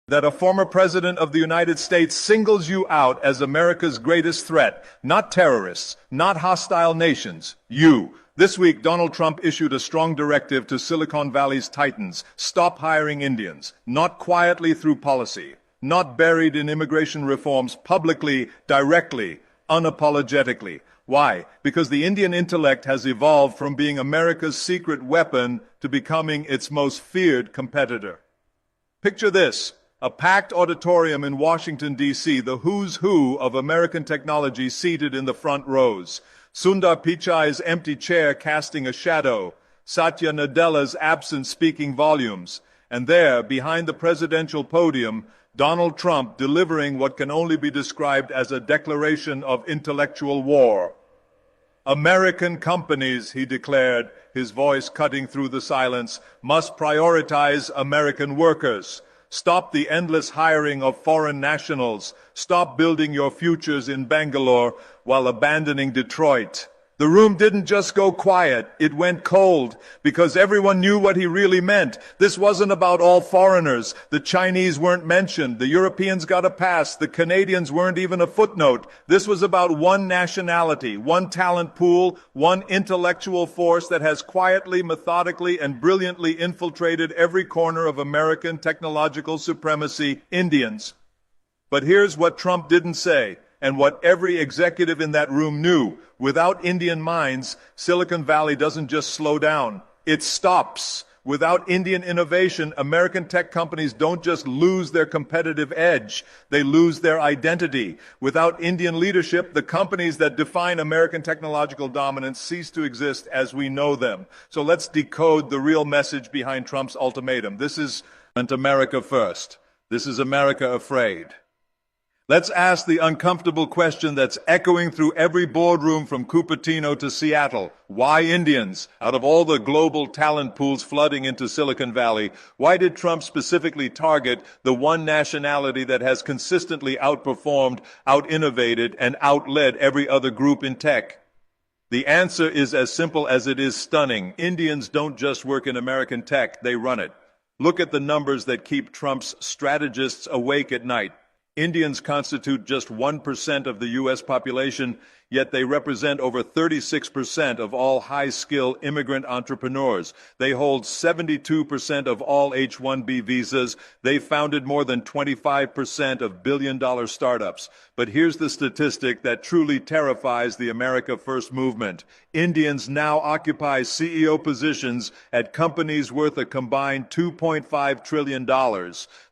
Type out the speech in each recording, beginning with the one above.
that a former president of the United States singles you out as America's greatest threat, not terrorists, not hostile nations, you. This week, Donald Trump issued a strong directive to Silicon Valley's titans: stop hiring Indians, not quietly through policy, not buried in immigration reforms, publicly, directly, unapologetically. Why? Because the Indian intellect has evolved from being America's secret weapon to becoming its most feared competitor. Picture this: a packed auditorium in Washington, D.C., the who's who of American technology seated in the front rows. Sundar Pichai's empty chair casting a shadow, Satya Nadella's absence speaking volumes, and there, behind the presidential podium, Donald Trump delivering what can only be described as a declaration of intellectual war. American companies, he declared, his voice cutting through the silence, must prioritize American workers. Stop the endless hiring of foreign nationals. Stop building your futures in Bangalore while abandoning Detroit. The room didn't just go quiet, it went cold, because everyone knew what he really meant. This wasn't about all foreigners. The Chinese weren't mentioned. The Europeans got a pass. The Canadians weren't even a footnote. This was about one nationality, one talent pool, one intellectual force that has quietly, methodically, and brilliantly infiltrated every corner of American technological supremacy: Indians. But here's what Trump didn't say, and what every executive in that room knew. Without Indian minds, Silicon Valley doesn't just slow down, it stops. Without Indian innovation, American tech companies don't just lose their competitive edge, they lose their identity. Without Indian leadership, the companies that define American technological dominance cease to exist as we know them. So let's decode the real message behind Trump's ultimatum. This is America first. This is America afraid. Let's ask the uncomfortable question that's echoing through every boardroom from Cupertino to Seattle. Why Indians? Out of all the global talent pools flooding into Silicon Valley, why did Trump specifically target the one nationality that has consistently outperformed, out-innovated, and outled every other group in tech? The answer is as simple as it is stunning. Indians don't just work in American tech, they run it. Look at the numbers that keep Trump's strategists awake at night. Indians constitute just 1% of the U.S. population, yet they represent over 36% of all high-skill immigrant entrepreneurs. They hold 72% of all H-1B visas. They founded more than 25% of billion-dollar startups. But here's the statistic that truly terrifies the America First movement. Indians now occupy CEO positions at companies worth a combined $2.5 trillion.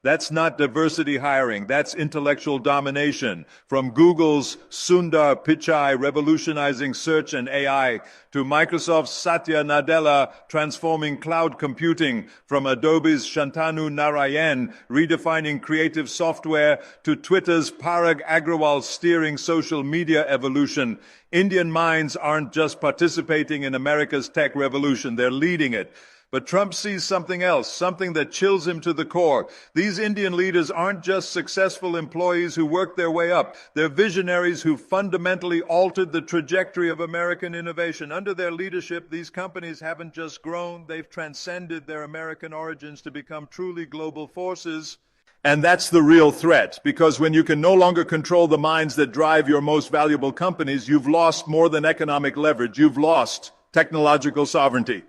That's not diversity hiring, that's intellectual domination. From Google's Sundar Pichai revolutionizing search and AI, to Microsoft's Satya Nadella transforming cloud computing, from Adobe's Shantanu Narayan redefining creative software, to Twitter's Parag Agrawal steering social media evolution. Indian minds aren't just participating in America's tech revolution, they're leading it. But Trump sees something else, something that chills him to the core. These Indian leaders aren't just successful employees who work their way up. They're visionaries who fundamentally altered the trajectory of American innovation. Under their leadership, these companies haven't just grown, they've transcended their American origins to become truly global forces. And that's the real threat, because when you can no longer control the minds that drive your most valuable companies, you've lost more than economic leverage. You've lost technological sovereignty.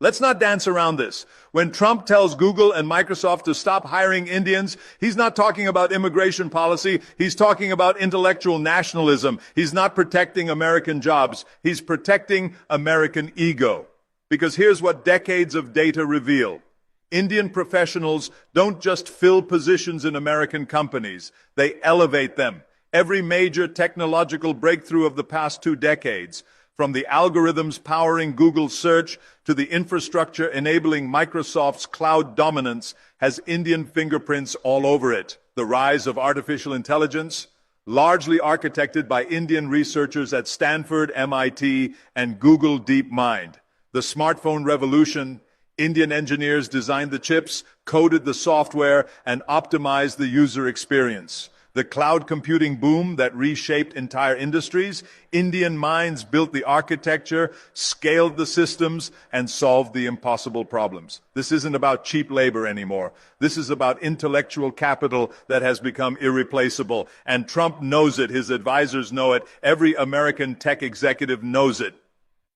Let's not dance around this. When Trump tells Google and Microsoft to stop hiring Indians, he's not talking about immigration policy. He's talking about intellectual nationalism. He's not protecting American jobs. He's protecting American ego. Because here's what decades of data reveal. Indian professionals don't just fill positions in American companies. They elevate them. Every major technological breakthrough of the past 2 decades, from the algorithms powering Google's search to the infrastructure enabling Microsoft's cloud dominance, has Indian fingerprints all over it. The rise of artificial intelligence, largely architected by Indian researchers at Stanford, MIT, and Google DeepMind. The smartphone revolution, Indian engineers designed the chips, coded the software, and optimized the user experience. The cloud computing boom that reshaped entire industries. Indian minds built the architecture, scaled the systems, and solved the impossible problems. This isn't about cheap labor anymore. This is about intellectual capital that has become irreplaceable. And Trump knows it. His advisors know it. Every American tech executive knows it.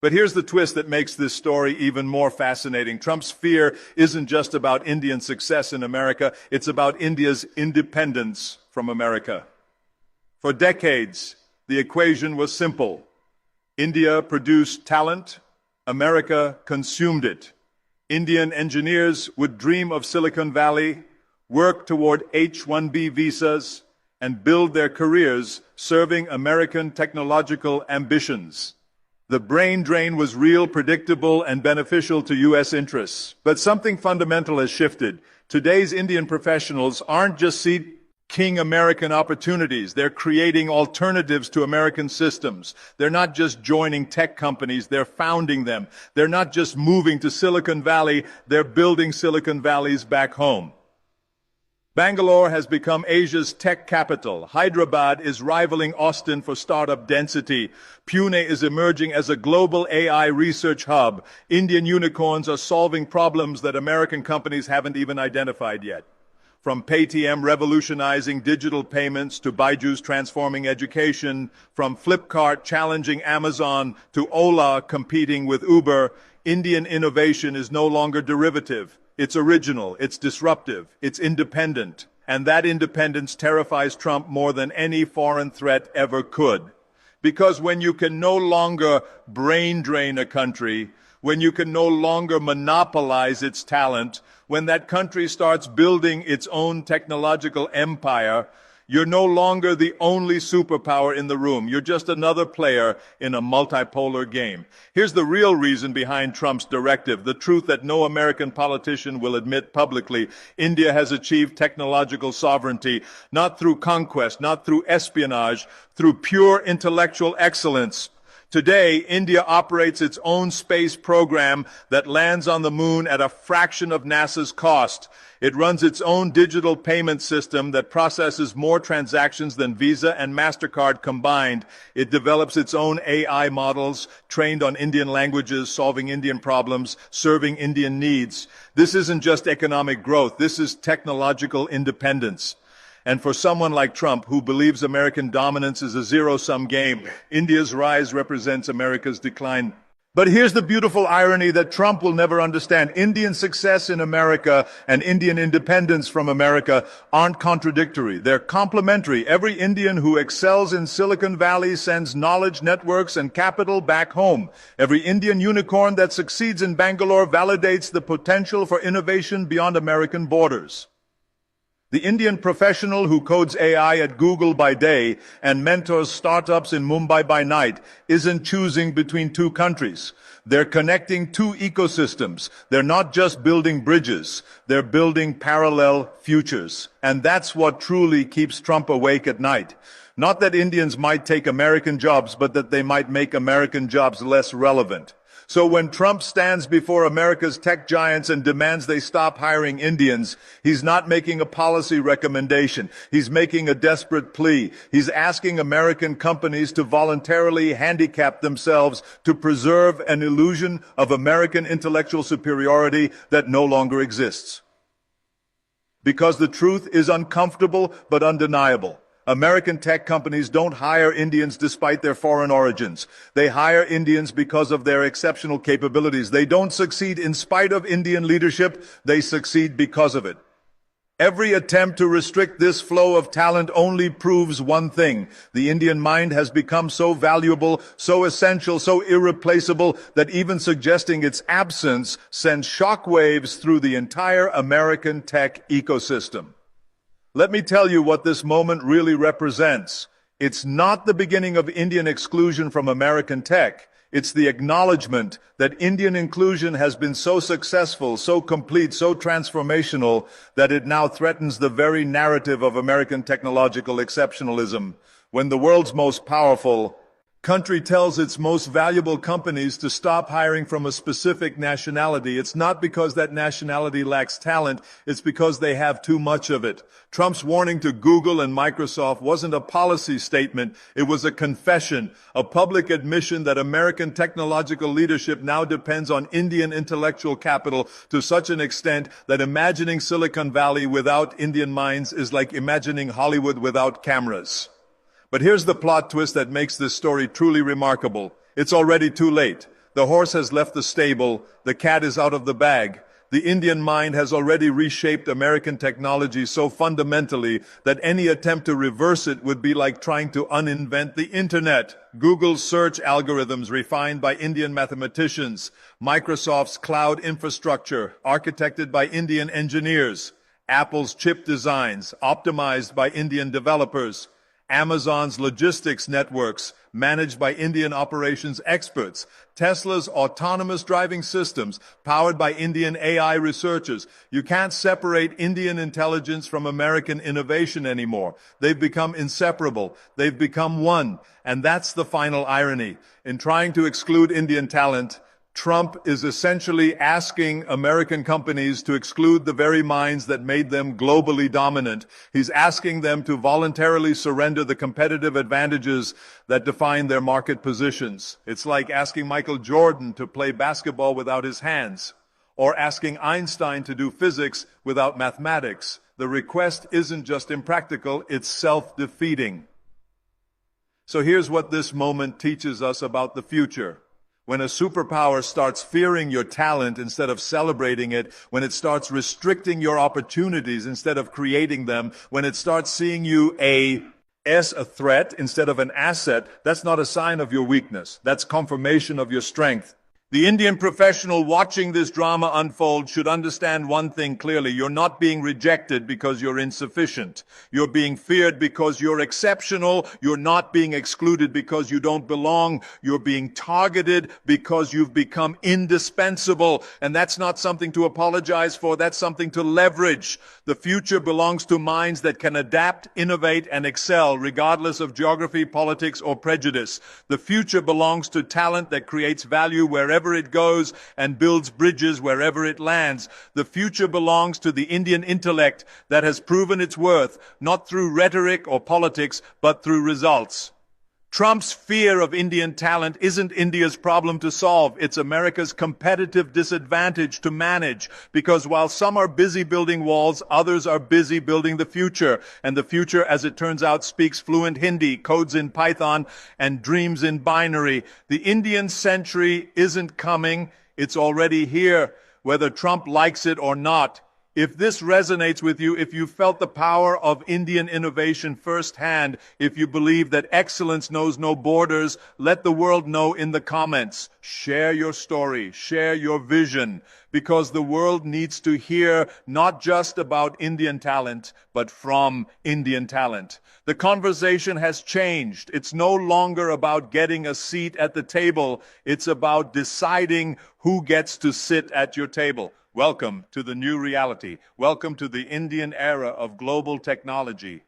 But here's the twist that makes this story even more fascinating. Trump's fear isn't just about Indian success in America, it's about India's independence from America. For decades, the equation was simple. India produced talent, America consumed it. Indian engineers would dream of Silicon Valley, work toward H-1B visas, and build their careers serving American technological ambitions. The brain drain was real, predictable, and beneficial to U.S. interests. But something fundamental has shifted. Today's Indian professionals aren't just seeking American opportunities. They're creating alternatives to American systems. They're not just joining tech companies, they're founding them. They're not just moving to Silicon Valley, they're building Silicon Valleys back home. Bangalore has become Asia's tech capital. Hyderabad is rivaling Austin for startup density. Pune is emerging as a global AI research hub. Indian unicorns are solving problems that American companies haven't even identified yet. From Paytm revolutionizing digital payments to Byju's transforming education, from Flipkart challenging Amazon to Ola competing with Uber, Indian innovation is no longer derivative. It's original, it's disruptive, it's independent. And that independence terrifies Trump more than any foreign threat ever could. Because when you can no longer brain drain a country, when you can no longer monopolize its talent, when that country starts building its own technological empire, you're no longer the only superpower in the room. You're just another player in a multipolar game. Here's the real reason behind Trump's directive, the truth that no American politician will admit publicly. India has achieved technological sovereignty, not through conquest, not through espionage, through pure intellectual excellence. Today, India operates its own space program that lands on the moon at a fraction of NASA's cost. It runs its own digital payment system that processes more transactions than Visa and MasterCard combined. It develops its own AI models trained on Indian languages, solving Indian problems, serving Indian needs. This isn't just economic growth. This is technological independence. And for someone like Trump, who believes American dominance is a zero-sum game, India's rise represents America's decline. But here's the beautiful irony that Trump will never understand. Indian success in America and Indian independence from America aren't contradictory. They're complementary. Every Indian who excels in Silicon Valley sends knowledge, networks, and capital back home. Every Indian unicorn that succeeds in Bangalore validates the potential for innovation beyond American borders. The Indian professional who codes AI at Google by day and mentors startups in Mumbai by night isn't choosing between two countries. They're connecting two ecosystems. They're not just building bridges. They're building parallel futures. And that's what truly keeps Trump awake at night. Not that Indians might take American jobs, but that they might make American jobs less relevant. So when Trump stands before America's tech giants and demands they stop hiring Indians, he's not making a policy recommendation. He's making a desperate plea. He's asking American companies to voluntarily handicap themselves to preserve an illusion of American intellectual superiority that no longer exists. Because the truth is uncomfortable but undeniable. American tech companies don't hire Indians despite their foreign origins. They hire Indians because of their exceptional capabilities. They don't succeed in spite of Indian leadership. They succeed because of it. Every attempt to restrict this flow of talent only proves one thing. The Indian mind has become so valuable, so essential, so irreplaceable that even suggesting its absence sends shockwaves through the entire American tech ecosystem. Let me tell you what this moment really represents. It's not the beginning of Indian exclusion from American tech. It's the acknowledgement that Indian inclusion has been so successful, so complete, so transformational, that it now threatens the very narrative of American technological exceptionalism. When the world's most powerful country tells its most valuable companies to stop hiring from a specific nationality, it's not because that nationality lacks talent, it's because they have too much of it. Trump's warning to Google and Microsoft wasn't a policy statement, it was a confession, a public admission that American technological leadership now depends on Indian intellectual capital to such an extent that imagining Silicon Valley without Indian minds is like imagining Hollywood without cameras. But here's the plot twist that makes this story truly remarkable. It's already too late. The horse has left the stable. The cat is out of the bag. The Indian mind has already reshaped American technology so fundamentally that any attempt to reverse it would be like trying to uninvent the internet. Google's search algorithms refined by Indian mathematicians. Microsoft's cloud infrastructure architected by Indian engineers. Apple's chip designs optimized by Indian developers. Amazon's logistics networks, managed by Indian operations experts. Tesla's autonomous driving systems, powered by Indian AI researchers. You can't separate Indian intelligence from American innovation anymore. They've become inseparable. They've become one. And that's the final irony. In trying to exclude Indian talent, Trump is essentially asking American companies to exclude the very minds that made them globally dominant. He's asking them to voluntarily surrender the competitive advantages that define their market positions. It's like asking Michael Jordan to play basketball without his hands, or asking Einstein to do physics without mathematics. The request isn't just impractical, it's self-defeating. So here's what this moment teaches us about the future. When a superpower starts fearing your talent instead of celebrating it, when it starts restricting your opportunities instead of creating them, when it starts seeing you as a threat instead of an asset, that's not a sign of your weakness. That's confirmation of your strength. The Indian professional watching this drama unfold should understand one thing clearly. You're not being rejected because you're insufficient. You're being feared because you're exceptional. You're not being excluded because you don't belong. You're being targeted because you've become indispensable. And that's not something to apologize for. That's something to leverage. The future belongs to minds that can adapt, innovate, and excel regardless of geography, politics, or prejudice. The future belongs to talent that creates value wherever it goes and builds bridges wherever it lands. The future belongs to the Indian intellect that has proven its worth, not through rhetoric or politics, but through results. Trump's fear of Indian talent isn't India's problem to solve. It's America's competitive disadvantage to manage. Because while some are busy building walls, others are busy building the future. And the future, as it turns out, speaks fluent Hindi, codes in Python, and dreams in binary. The Indian century isn't coming. It's already here, whether Trump likes it or not. If this resonates with you, if you felt the power of Indian innovation firsthand, if you believe that excellence knows no borders, let the world know in the comments. Share your story, share your vision, because the world needs to hear not just about Indian talent, but from Indian talent. The conversation has changed. It's no longer about getting a seat at the table. It's about deciding who gets to sit at your table. Welcome to the new reality. Welcome to the Indian era of global technology.